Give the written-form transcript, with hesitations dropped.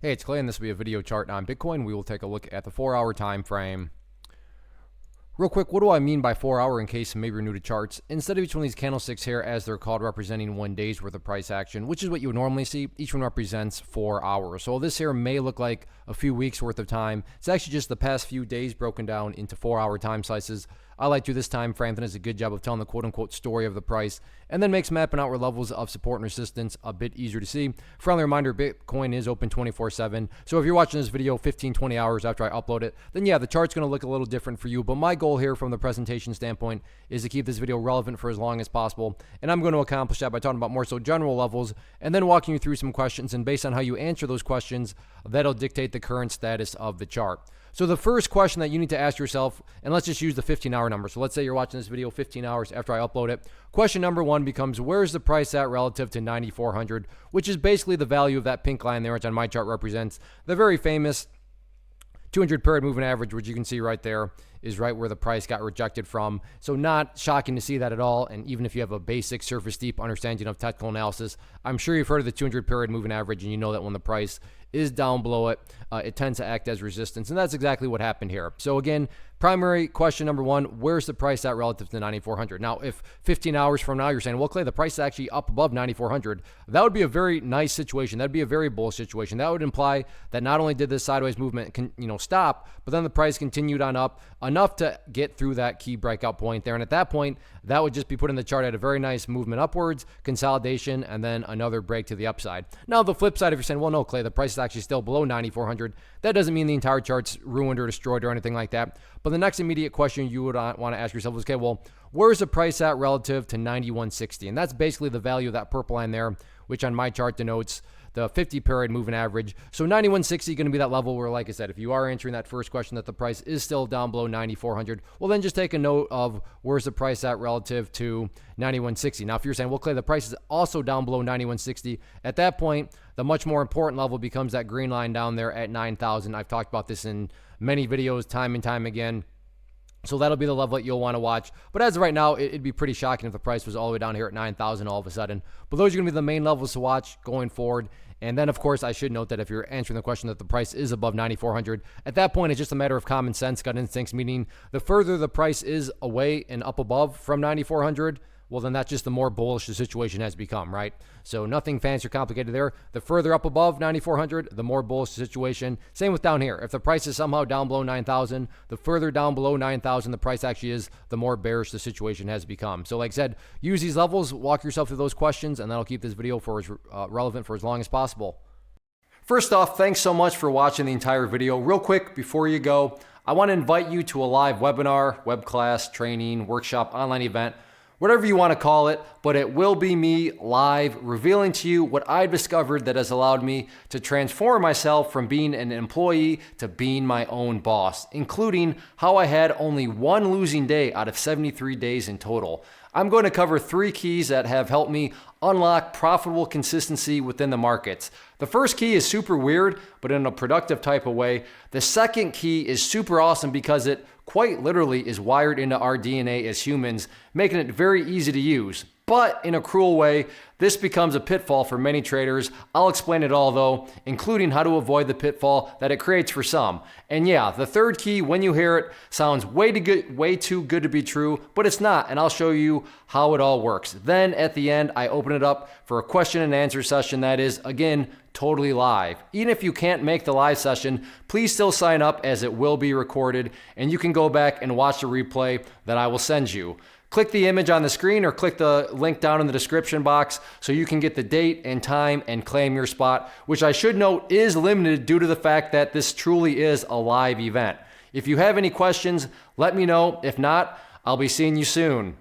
Hey, it's Clay, and this will be a video chart on Bitcoin. We will take a look at the 4-hour time frame. Real quick, what do I mean by 4-hour in case maybe you're new to charts? Instead of each one of these candlesticks here, as they're called, representing 1 day's worth of price action, which is what you would normally see, each one represents 4 hours. So this here may look like a few weeks worth of time. It's actually just the past few days broken down into 4-hour time slices. I like to do this time frame that does a good job of telling the quote-unquote story of the price, and then makes mapping out where levels of support and resistance a bit easier to see. Friendly reminder, Bitcoin is open 24/7, so if you're watching this video 15-20 hours after I upload it, then yeah, the chart's going to look a little different for you, but my goal here from the presentation standpoint is to keep this video relevant for as long as possible, and I'm going to accomplish that by talking about more so general levels, and then walking you through some questions, and based on how you answer those questions, that'll dictate the current status of the chart. So the first question that you need to ask yourself, and let's just use the 15-hour number. So let's say you're watching this video 15 hours after I upload it. Question number one becomes, where's the price at relative to 9,400, which is basically the value of that pink line there, which on my chart represents the very famous 200 period moving average, which you can see right there is right where the price got rejected from. So not shocking to see that at all. And even if you have a basic surface deep understanding of technical analysis, I'm sure you've heard of the 200 period moving average, and you know that when the price is down below it, it tends to act as resistance. And that's exactly what happened here. So again, primary question number one, where's the price at relative to 9,400? Now, if 15 hours from now you're saying, well, Clay, the price is actually up above 9,400, that would be a very nice situation. That'd be a very bullish situation. That would imply that not only did this sideways movement stop, but then the price continued on up enough to get through that key breakout point there. And at that point, that would just be putting the chart at a very nice movement upwards, consolidation, and then another break to the upside. Now, the flip side, if you're saying, well, no, Clay, the price is actually still below 9,400, that doesn't mean the entire chart's ruined or destroyed or anything like that. But the next immediate question you would want to ask yourself is, okay, well, where's the price at relative to 9160? And that's basically the value of that purple line there, which on my chart denotes the 50 period moving average. So 9160 going to be that level where, like I said, if you are answering that first question that the price is still down below 9400, well, then just take a note of where's the price at relative to 9160. Now, if you're saying, well, Clay, the price is also down below 9160, at that point, the much more important level becomes that green line down there at 9,000. I've talked about this in many videos time and time again. So that'll be the level that you'll want to watch. But as of right now, it'd be pretty shocking if the price was all the way down here at 9,000 all of a sudden. But those are going to be the main levels to watch going forward. And then, of course, I should note that if you're answering the question that the price is above 9,400, at that point, it's just a matter of common sense, gut instincts, meaning the further the price is away and up above from 9,400, well, then that's just the more bullish the situation has become, right? So nothing fancy or complicated there. The further up above 9,400, the more bullish the situation. Same with down here. If the price is somehow down below 9,000, the further down below 9,000 the price actually is, the more bearish the situation has become. So like I said, use these levels, walk yourself through those questions, and that'll keep this video for as relevant for as long as possible. First off, thanks so much for watching the entire video. Real quick, before you go, I want to invite you to a live webinar, web class, training, workshop, online event, whatever you want to call it, but it will be me live revealing to you what I've discovered that has allowed me to transform myself from being an employee to being my own boss, including how I had only one losing day out of 73 days in total. I'm going to cover 3 keys that have helped me unlock profitable consistency within the markets. The first key is super weird, but in a productive type of way. The second key is super awesome because it quite literally is wired into our DNA as humans, making it very easy to use. But in a cruel way, this becomes a pitfall for many traders. I'll explain it all though, including how to avoid the pitfall that it creates for some. And yeah, the third key, when you hear it, sounds way too good to be true, but it's not, and I'll show you how it all works. Then at the end, I open it up for a question and answer session that is, again, totally live. Even if you can't make the live session, please still sign up as it will be recorded, and you can go back and watch the replay that I will send you. Click the image on the screen or click the link down in the description box so you can get the date and time and claim your spot, which I should note is limited due to the fact that this truly is a live event. If you have any questions, let me know. If not, I'll be seeing you soon.